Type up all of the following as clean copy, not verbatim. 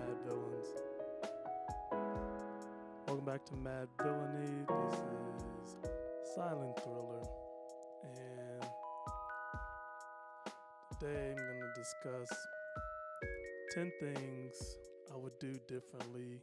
Mad Villains. Welcome back to Madvillainy. This is Silent Thriller, and today I'm going to discuss 10 things I would do differently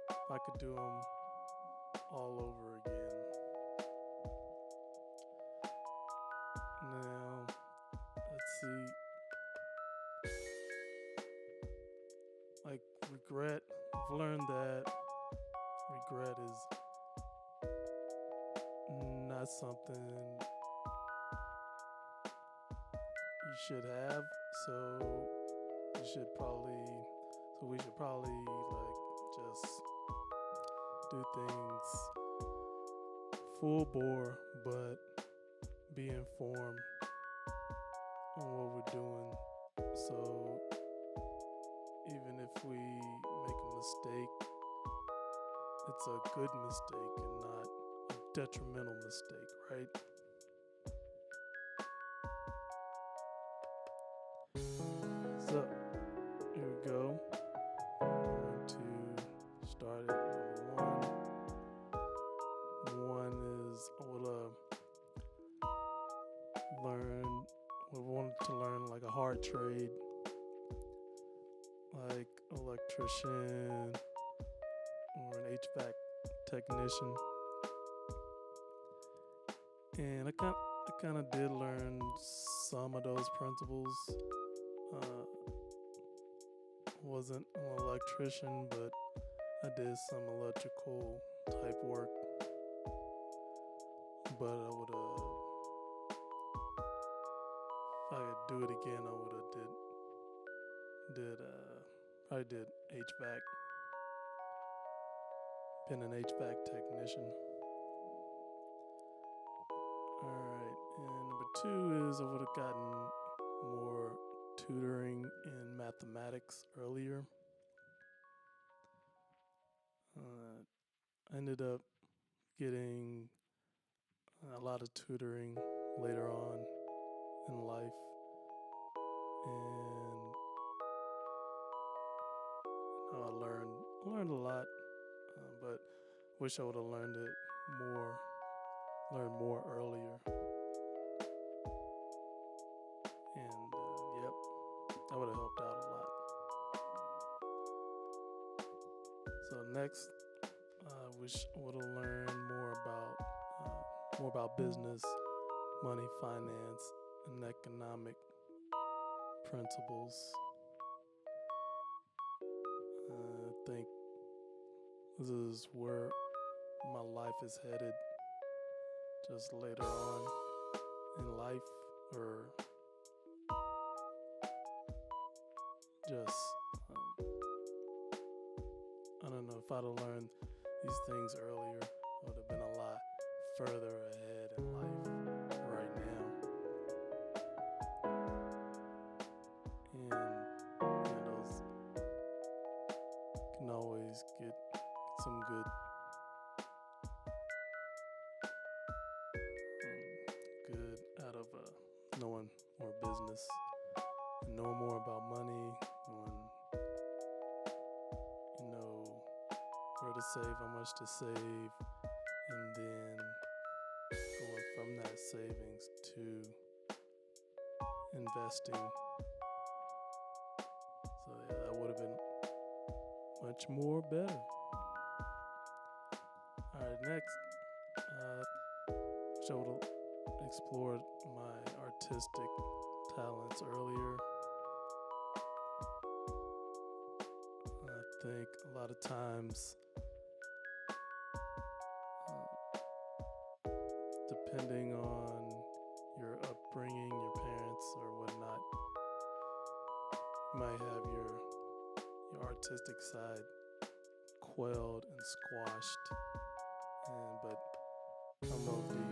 if I could do them all over again. Now, let's see. Like regret, I've learned that regret is not something you should have. We should probably like just do things full bore, but be informed on what we're doing. So even if we make a mistake, it's a good mistake and not a detrimental mistake, right? So here we go. I'm going to start at number one. One is I wanted to learn like a hard trade, like electrician or an HVAC technician. And I kind of did learn some of those principles. Wasn't an electrician, but I did some electrical type work. But I would if I could do it again, I would have probably did HVAC. Been an HVAC technician. Alright, and number two is I would have gotten more tutoring in mathematics earlier. I ended up getting a lot of tutoring later on in life, and I learned a lot, but wish I would have learned more earlier. And yep, that would have helped out a lot. So next, I wish I would have learned more about business, money, finance, and economic principles. I think this is where my life is headed, just later on in life, or just I don't know, if I'd have learned these things earlier, I would have been a lot further ahead in life right now. And those can always get some good out of knowing more business, knowing more about money, knowing where to save, how much to save, and then going from that savings to investing. So yeah, that would have been much more better. Alright, next, I would have explored my artistic talents earlier. I think a lot of times, depending on your upbringing, your parents or whatnot, you might have your artistic side quelled and squashed. But I'm of the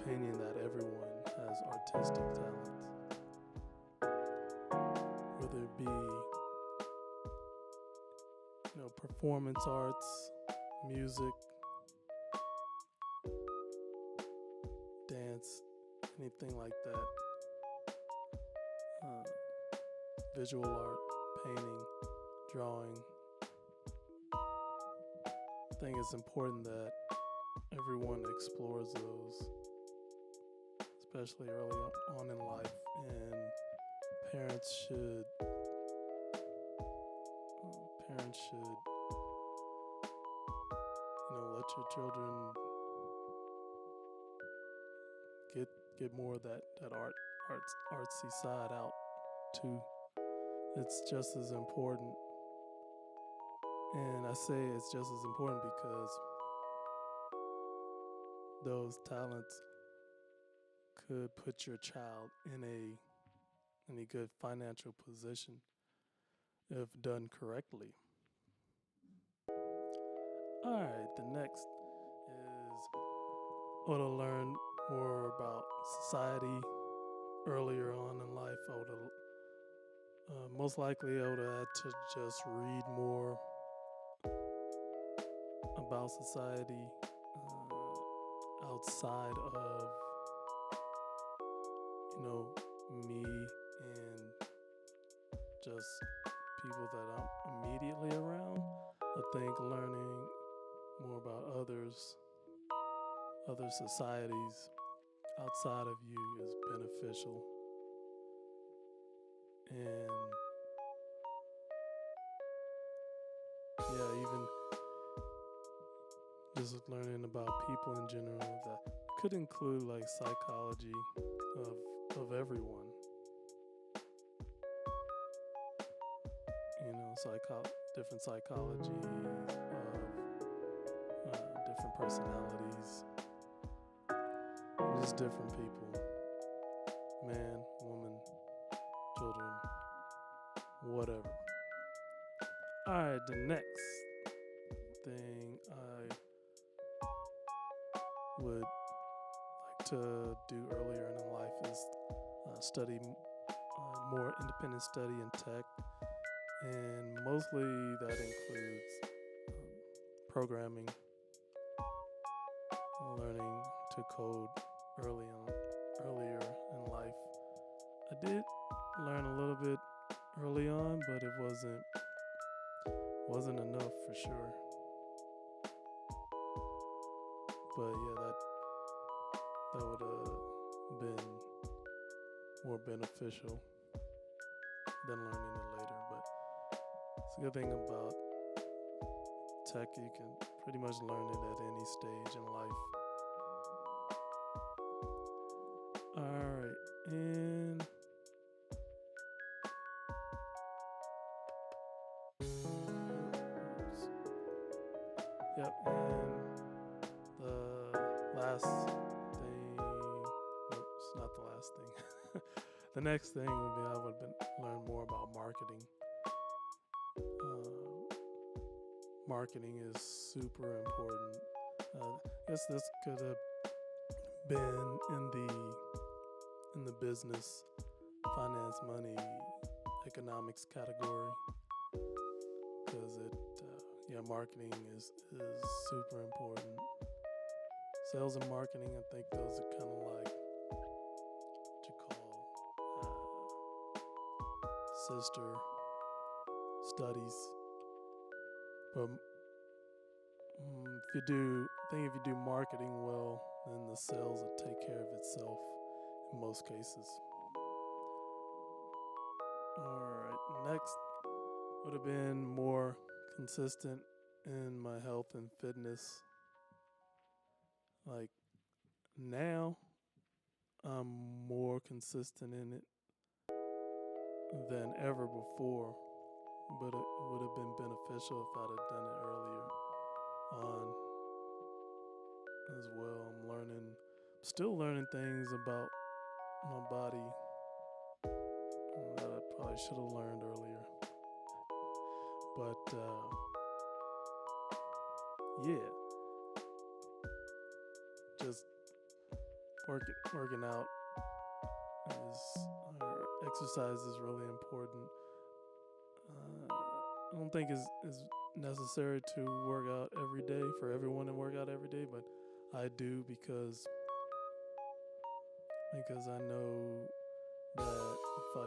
opinion that everyone has artistic talents, whether it be performance arts, music, dance, anything like that. Visual art, painting, drawing. I think it's important that everyone explores those, especially early on in life, and parents should let your children get more of that artsy side out too. It's just as important, and I say it's just as important because those talents could put your child in a good financial position if done correctly. All right, the next is I would have learned more about society earlier on in life. I would have most likely I would have had to just read more about society outside of me and just people that I'm immediately around. I think learning more about other societies outside of you is beneficial. And yeah, even just learning about people in general, that could include like psychology of everyone. Different psychologies of different personalities, just different people, man, woman, children, whatever. All right, the next thing I would like to do earlier in life is study more independent study in tech, and mostly that includes programming, learning to code earlier in life. I did learn a little bit early on, but it wasn't enough for sure. But yeah, that would have been more beneficial than learning it later. But it's a good thing about tech, you can pretty much learn it at any stage in life. Alright, and yep, and the last thing, nope, it's not the last thing. The next thing would be I would learn more about marketing. Marketing is super important. I guess this could have been in the business, finance, money, economics category, because marketing is super important. Sales and marketing, I think those are kind of like what you call sister studies. But if you do marketing well, then the sales will take care of itself in most cases. Alright, next would have been more consistent in my health and fitness. Like now, I'm more consistent in it than ever before, but it would have been beneficial if I'd have done it earlier on as well. I'm still learning things about my body that I probably should have learned earlier. But yeah, just working out exercise is really important. I don't think it's necessary to work out every day for everyone to work out every day, but I do because I know that if I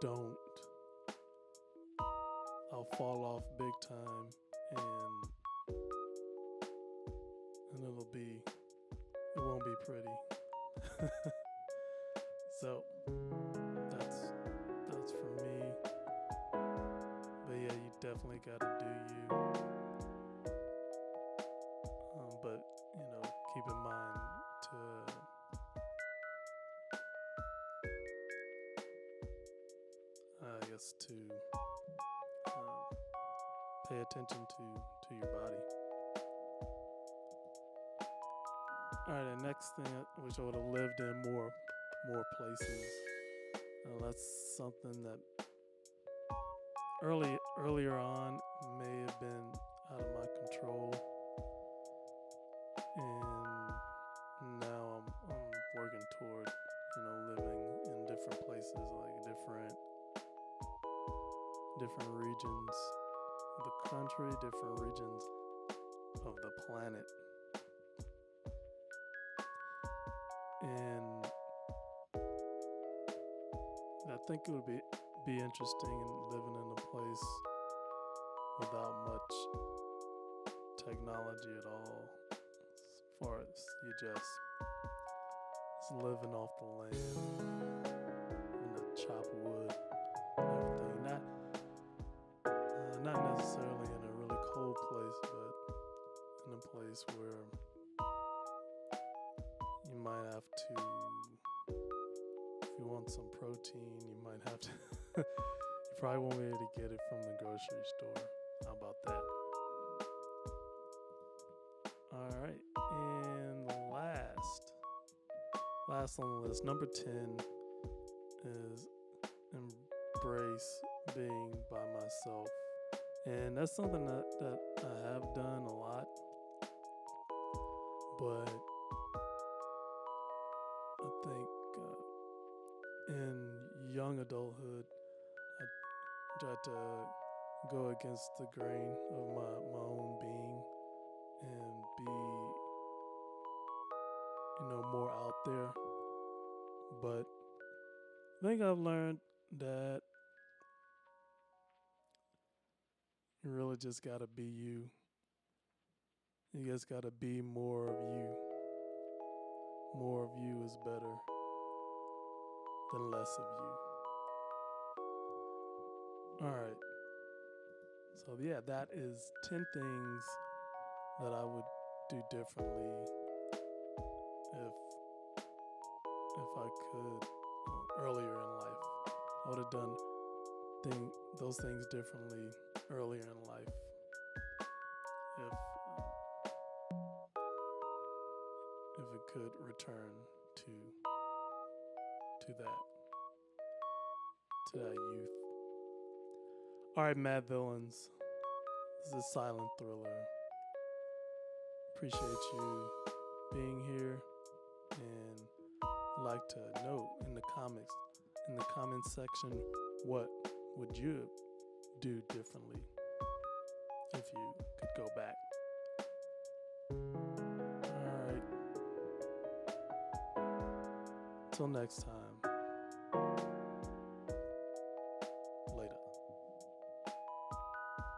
don't, I'll fall off big time, and it won't be pretty. So that's for me. But yeah, you definitely gotta do you. But keep in mind to pay attention to your body. All right, the next thing I wish I would have lived in more places. That's something that earlier on may have been out of my control, and now I'm working toward living in different places, like different regions of the country, different regions of the planet. And I think it would be interesting in living in a place without much technology at all, as far as you just living off the land and the chop wood and everything. Not necessarily in a really cold place, but in a place where you might have to, if you want some protein, you might have to, you probably won't be able to get it from the grocery store. How about that? All right, and last on the list, number 10 is embrace being by myself. And that's something that I have done a lot, but I think in young adulthood, I tried to go against the grain of my own being and be, more out there. But I think I've learned that you really just gotta be you. You just gotta be more of you. More of you is better than less of you. All right. So yeah, that is 10 things that I would do differently if I could earlier in life. I would have done those things differently earlier in life if it could return to that youth. All right, Mad Villains. This is Silent Thriller. Appreciate you being here, and I'd like to know in the comment section, what would you do differently if you could go back? All right. Till next time.